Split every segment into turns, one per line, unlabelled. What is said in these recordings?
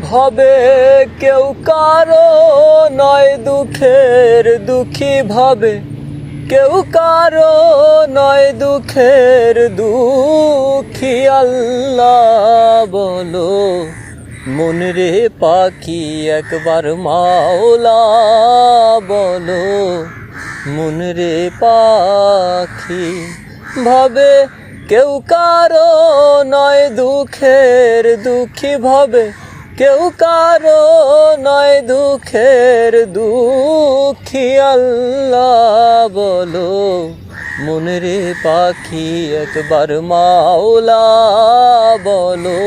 ভাবে কেউ কারো নয় দুঃখের দুঃখী ভাবে কেউ কারো নয় দুঃখের দুঃখী। আল্লাহ বলো মন রে পাখি একবার মাওলা বলো মন রে পাখি ভাবে কেউ কারো নয় দুঃখের দুঃখী ভাবে কেউ কারো নয় দুঃখের দুঃখী। আল্লাহ বলো মন রে পাখি একবার মাওলা বলো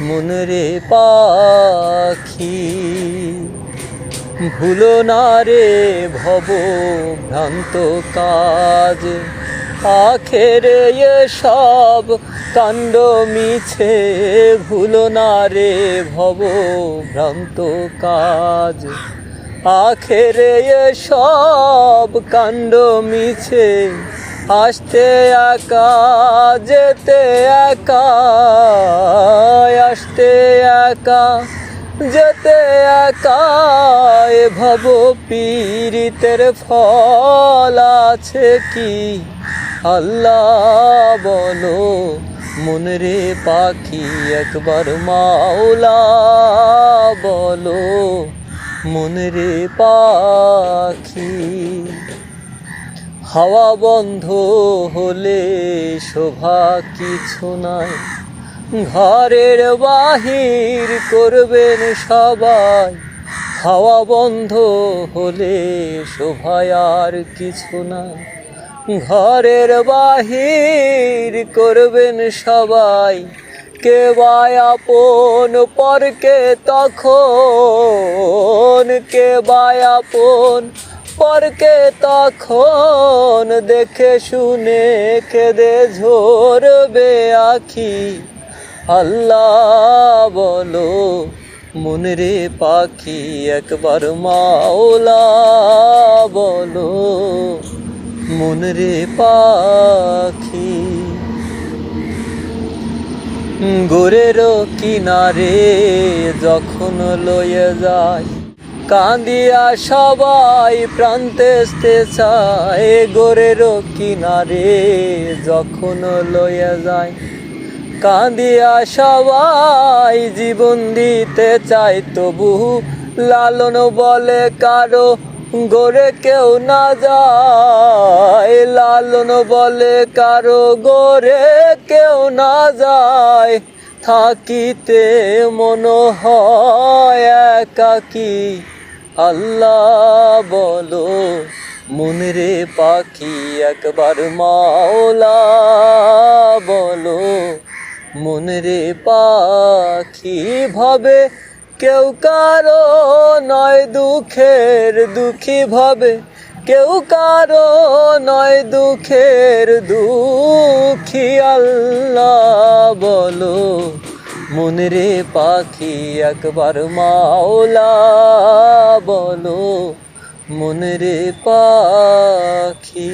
মন রে পাখি। ভুলো না রে ভব ভ্রান্ত কাজ আখেরে সব কাণ্ড মিছে। ভুলো না রে ভব ভ্রান্ত কাজ আখেরে সব কাণ্ড মিছে। আসতে একা যেতে একা আসতে একা যেতে একা এ ভব পীড়িতের ফল আছে কি। আল্লাহ বলো মন রে পাখি একবার মাওলা বলো মন রে পাখি। হাওয়া বন্ধ হলে শোভা কিছু নাই ঘরের বাহির করবেন সবাই। হাওয়া বন্ধ হলে শোভায় আর কিছু নাই ঘরের বাহির করবেন সবাই। কে বা আপন পরকে তখন কে বা আপন পরকে তখন দেখে শুনে কেঁদে ঝরবে আখি। আল্লাহ বলো মন রে পাখি একবার মাওলা বলো মন রে পাখি। গোরের কিনারে যখন লয়ে যায় কাঁদিয়া সবাই প্রান্তে চায়। গোরের কিনারে যখন লয়ে যায় কাঁদিয়া সবাই জীবন দিতে চায়। তবু লালন বলে কারো গোরে কেউ না যায়। লালন বলে কারো গোরে কেউ না যায়। থাকিতে মন হয় একাকী। আল্লাহ বলো মন রে পাখি একবার মাওলা বলো মন রে পাখি ভাবে কেউ কারো নয় দুঃখের দুঃখী ভাবে কেউ কারো নয় দুঃখের দুঃখী। আল্লাহ বলো মন রে পাখি একবার মাওলা বলো মন রে পাখি।